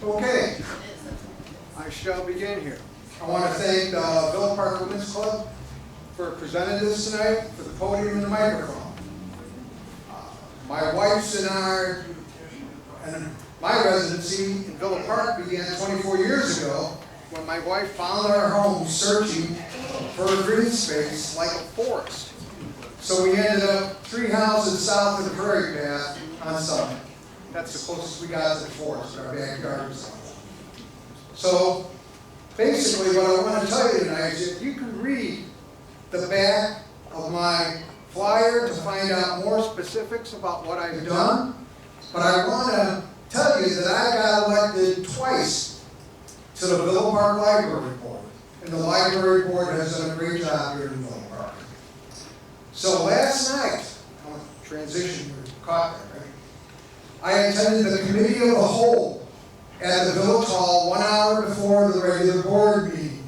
Okay, I shall begin here. I want to thank the Villa Park Women's Club for presenting this tonight, for the podium and the microphone. My wife's and my residency in Villa Park began 24 years ago when my wife found our home searching for a green space like a forest. So we ended up 3 houses south of the Prairie Path on Summit. That's the closest we got to the forest, our backyard. So basically what I want to tell you tonight is that you can read the back of my flyer to find out more specifics about what I've done, but I want to tell you that I got elected twice to the Villa Park Library Board, and the Library Board has done a great job here in Villa Park. So last night, I'll transition, you caught that, right? I attended the Committee of the Whole at the Village Hall 1 hour before the regular board meeting.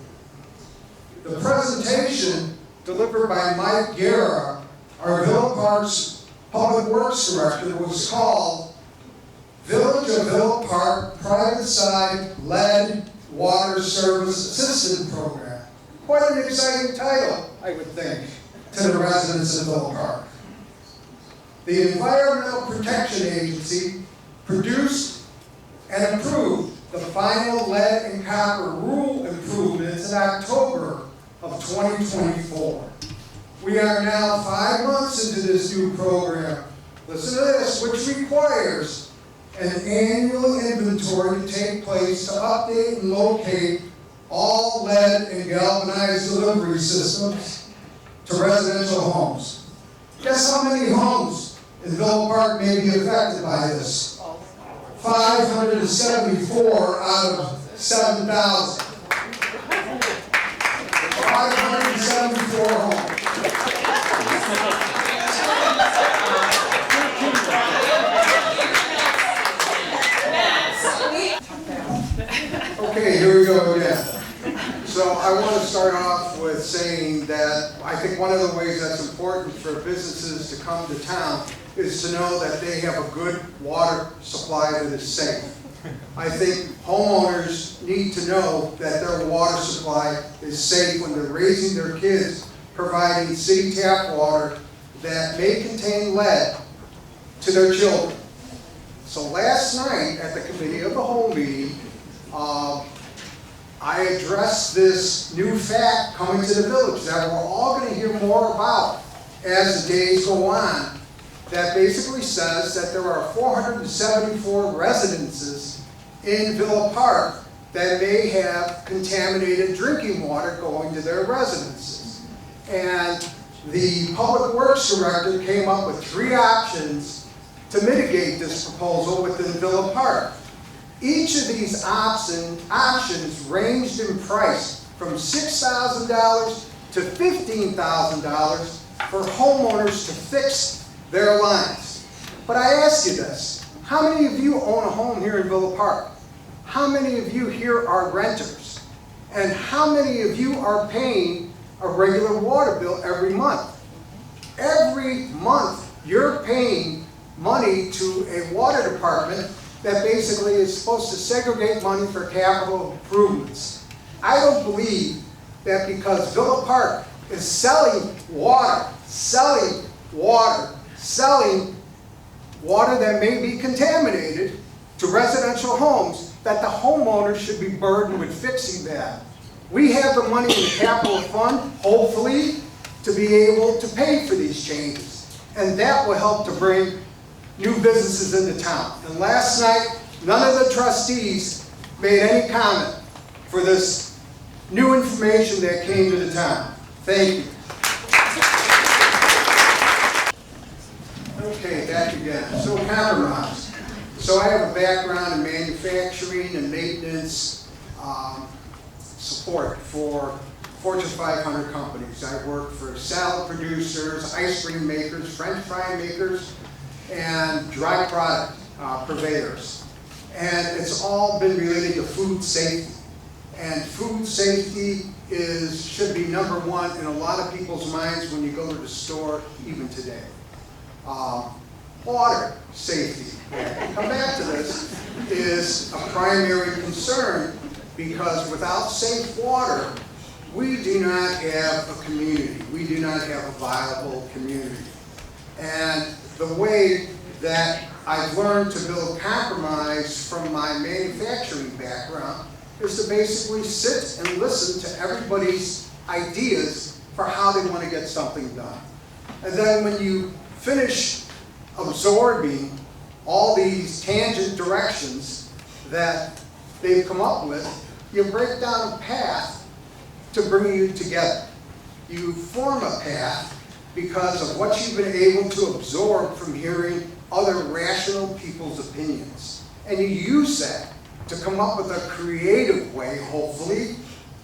The presentation delivered by Mike Guerra, our Villa Park's Public Works Director, was called Village of Villa Park Private Side Lead Water Service Assistance Program. Quite an exciting title, I would think, to the residents of Villa Park. The Environmental Protection Agency produced and approved the final lead and copper rule improvements in October of 2024. We are now 5 months into this new program. Listen to this, which requires an annual inventory to take place to update and locate all lead and galvanized delivery systems to residential homes. Guess how many homes in Villa Park may be affected by this? 574 out of 7,000. 574 homes. Okay, here we go again. So I want to start off with saying that I think one of the ways that's important for businesses to come to town is to know that they have a good water supply that is safe. I think homeowners need to know that their water supply is safe when they're raising their kids, providing city tap water that may contain lead to their children. So last night at the Committee of the Whole meeting, I addressed this new fact coming to the village that we're all going to hear more about as the days go on, that basically says that there are 474 residences in Villa Park that may have contaminated drinking water going to their residences. And the Public Works Director came up with 3 options to mitigate this proposal within Villa Park. Each of these options ranged in price from $6,000 to $15,000 for homeowners to fix their lines. But I ask you this, how many of you own a home here in Villa Park? How many of you here are renters? And how many of you are paying a regular water bill every month? Every month you're paying money to a water department that basically is supposed to segregate money for capital improvements. I don't believe that because Villa Park is selling water that may be contaminated to residential homes, that the homeowners should be burdened with fixing that. We have the money in the capital fund, hopefully, to be able to pay for these changes. And that will help to bring new businesses into town. And last night, none of the trustees made any comment for this new information that came to the town. Thank you. Okay, back again. So compromise. So I have a background in manufacturing and maintenance support for Fortune 500 companies. I work for salad producers, ice cream makers, French fry makers, and dry product purveyors. And it's all been related to food safety. And food safety should be #1 in a lot of people's minds when you go to the store, even today. Water safety. come back to this, is a primary concern, because without safe water, we do not have a community. We do not have a viable community. And the way that I've learned to build compromise from my manufacturing background is to basically sit and listen to everybody's ideas for how they want to get something done. And then when you finish absorbing all these tangent directions that they've come up with, you break down a path to bring you together. You form a path because of what you've been able to absorb from hearing other rational people's opinions. And you use that to come up with a creative way, hopefully,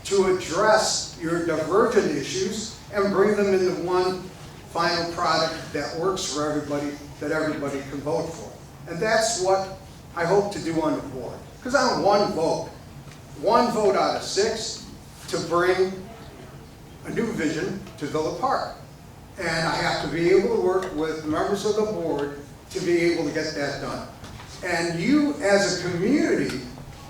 to address your divergent issues and bring them into one final product that works for everybody, that everybody can vote for. And that's what I hope to do on the board. Because I'm one vote out of 6 to bring a new vision to Villa Park. And I have to be able to work with members of the board to be able to get that done. And you as a community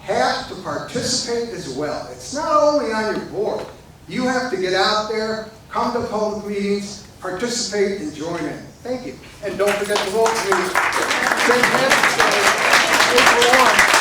have to participate as well. It's not only on your board. You have to get out there, come to public meetings, participate, and join in. Thank you. And don't forget to vote for me. St. Patrick's Day, April 1.